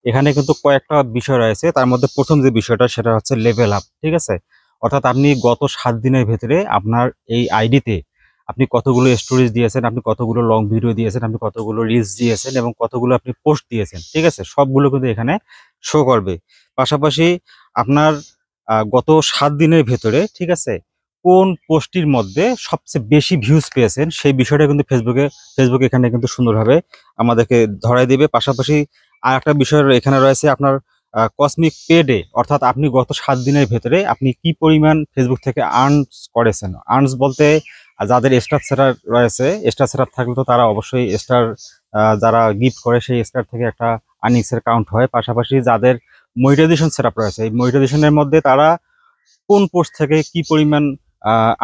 এখানে কিন্তু কয়েকটা বিষয় রয়েছে। তার মধ্যে প্রথম যে বিষয়টা সেটা হচ্ছে লেভেল আপ, ঠিক আছে? অর্থাৎ আপনি গত ৭ দিনের ভেতরে আপনার এই আইডিতে আপনি কতগুলো স্টোরিজ দিয়েছেন, আপনি কতগুলো লং ভিডিও দিয়েছেন, আপনি কতগুলো রিলস দিয়েছেন এবং কতগুলো আপনি পোস্ট দিয়েছেন, ঠিক আছে? সবগুলো কিন্তু এখানে শো করবে। পাশাপাশি আপনার গত ৭ দিনের ভেতরে, ঠিক আছে? কোন পোস্টটির মধ্যে সবচেয়ে বেশি ভিউজ পেয়েছেন সেই বিষয়টা কিন্তু ফেসবুক এখানে কিন্তু সুন্দরভাবে আমাদেরকে ধরায় দিবে। পাশাপাশি আরেকটা বিষয় এখানে রয়েছে আপনার কসমিক পে ডে, অর্থাৎ আপনি গত ৭ দিনের ভেতরে আপনি কি পরিমাণ ফেসবুক থেকে আর্নস করেছেন। আর্নস বলতে যাদের স্টার সেটার রয়েছে, স্টার সেটআপ থাকলে তো তারা অবশ্যই স্টার যারা গিফট করে সেই স্টার থেকে একটা আর্নিংস এর কাউন্ট হয়। পাশাপাশি যাদের মনিটাইজেশন সেটআপ রয়েছে, এই মনিটাইজেশনের মধ্যে তারা কোন পোস্ট থেকে কি পরিমাণ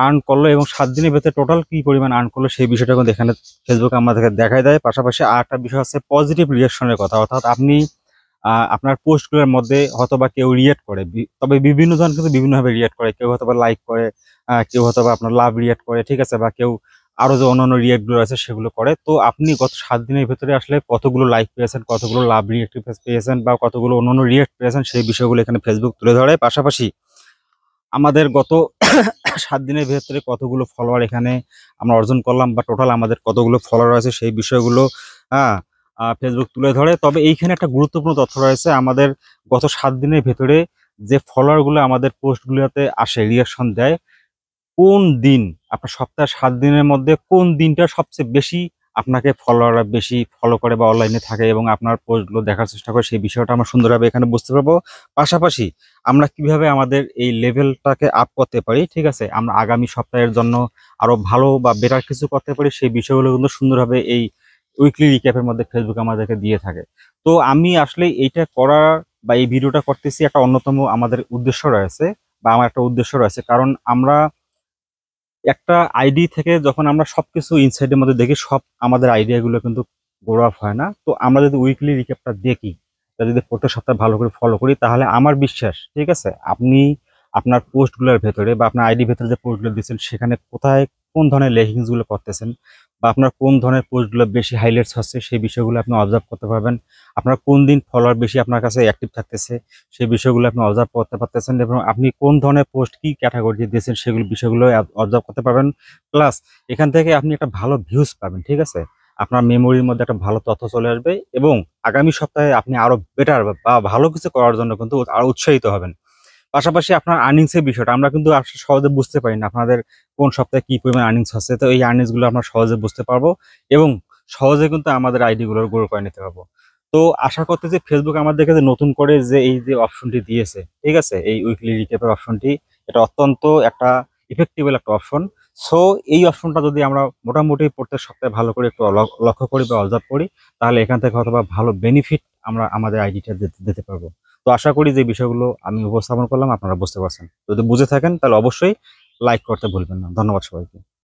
আর্ন করলো এবং ৭ দিনের ভেতরে টোটাল কি পরিমাণ আর্ন করলো সেই বিষয়টা কিন্তু এখানে ফেসবুক আমাদেরকে দেখায় দেয়। পাশাপাশি আরেকটা বিষয় হচ্ছে পজিটিভ রিঅ্যাকশনের কথা, অর্থাৎ আপনি আপনার পোস্টগুলোর মধ্যে হয়তোবা কেউ রিঅ্যাক্ট করে, তবে বিভিন্ন জন কিন্তু বিভিন্নভাবে রিঅ্যাক্ট করে। কেউ হয়তোবা লাইক করে, কেউ হয়তোবা আপনার লাভ রিঅ্যাক্ট করে, ঠিক আছে? বা কেউ আরো যে অন্যান্য রিঅ্যাক্ট গুলো আছে সেগুলো করে। তো আপনি গত ৭ দিনের ভেতরে আসলে কতগুলো লাইক পেয়েছেন, কতগুলো লাভ রিঅ্যাক্ট পেয়েছেন বা কতগুলো অন্যান্য রিঅ্যাক্ট পেয়েছেন সেই বিষয়গুলো এখানে ফেসবুক তুলে ধরে। পাশাপাশি আমাদের গত ৭ দিনের ভেতরে কতগুলো ফলোয়ার এখানে আমরা অর্জন করলাম বা টোটাল আমাদের কতগুলো ফলোয়ার আছে সেই বিষয়গুলো হ্যাঁ ফেসবুক তুলে ধরে। তবে এইখানে একটা গুরুত্বপূর্ণ তথ্য রয়েছে, আমাদের গত ৭ দিনের ভেতরে যে ফলোয়ারগুলো আমাদের পোস্টগুলোতে আসে, রিঅ্যাকশন দেয়, কোন দিন আপনার সপ্তাহে ৭ দিনের মধ্যে কোন দিনটা সবচেয়ে বেশি আপনাকে ফলোয়াররা বেশি ফলো করে বা অনলাইনে থাকে এবং আপনার পোস্টগুলো দেখার চেষ্টা করে সেই বিষয়টা আমরা সুন্দরভাবে এখানে বুঝতে পারবো। পাশাপাশি আমরা কিভাবে আমাদের এই লেভেলটাকে আপ করতে পারি, ঠিক আছে? আমরা আগামী সপ্তাহের জন্য আরো ভালো বা বেটার কিছু করতে পারি সেই বিষয়গুলো কিন্তু সুন্দরভাবে এই উইকলি রিক্যাপের মধ্যে ফেসবুক আমাদেরকে দিয়ে থাকে। তো আমি আসলে এইটা করার বা এই ভিডিওটা করতেছি একটা অন্যতম আমাদের উদ্দেশ্য রয়েছে বা আমার একটা উদ্দেশ্য রয়েছে, কারণ আমরা একটা আইডি থেকে যখন আমরা সবকিছু ইনসাইডের মধ্যে দেখি, সব আমাদের আইডিয়াগুলো কিন্তু গ্রো আপ হয় না। তো আমরা যদি উইকলি রিক্যাপটা দেখি, তা যদি প্রত্যেক সপ্তাহে ভালো করে ফলো করি, তাহলে আমার বিশ্বাস, ঠিক আছে, আপনি আপনার পোস্টগুলোর ভেতরে বা আপনার আইডি ভেতরে যে পোস্টগুলো দিচ্ছেন সেখানে কোথায় কোন ধরনের লেগিংস গুলো করতেছেন বা আপনার কোন ধরনের পোস্টগুলো বেশি হাইলাইটস হচ্ছে সেই বিষয়গুলো আপনি অবজার্ভ করতে পারবেন। আপনার কোন দিন ফলোয়ার বেশি আপনার কাছে অ্যাক্টিভ থাকতেছে সেই বিষয়গুলো আপনি অবজার্ভ করতে পারতেছেন এবং আপনি কোন ধরনের পোস্ট কি ক্যাটাগরি দিয়েছেন সেগুলো বিষয়গুলো অবজার্ভ করতে পারবেন। প্লাস এখান থেকে আপনি একটা ভালো ভিউজ পাবেন, ঠিক আছে? আপনার মেমোরির মধ্যে একটা ভালো তথ্য চলে আসবে এবং আগামী সপ্তাহে আপনি আরো বেটার বা ভালো কিছু করার জন্য কিন্তু আরো উৎসাহিত হবেন। পাশাপাশি আপনার আর্নিংস এর বিষয়টা আমরা কিন্তু আসলে সহজে বুঝতে পারি না আপনাদের কোন সপ্তাহে কি পরিমাণ আর্নিংস হচ্ছে। তো এই আর্নিংস গুলো আমরা সহজে বুঝতে পারবো এবং সহজে কিন্তু আমাদের আইডি গুলোর গ্রো করে নিতে পারবো। তো আশা করতে যে ফেসবুক আমাদেরকে যে নতুন করে যে এই যে অপশনটি দিয়েছে, ঠিক আছে? এই উইকলি রিক্যাপের অপশনটি, এটা অত্যন্ত একটা ইফেক্টিবল একটা অপশন। সো এই অপশনটা যদি আমরা মোটামুটি প্রত্যেক সপ্তাহে ভালো করে একটু লক্ষ্য করি বা অবজার্ভ করি, তাহলে এখান থেকে হয়তোবা ভালো বেনিফিট আমরা আমাদের আইডিটা দিতে পারবো। তো আশা করি যে বিষয়গুলো আমি উপস্থাপন করলাম আপনারা বুঝতে পারছেন। যদি বুঝে থাকেন তাহলে অবশ্যই লাইক করতে ভুলবেন না। ধন্যবাদ সবাইকে।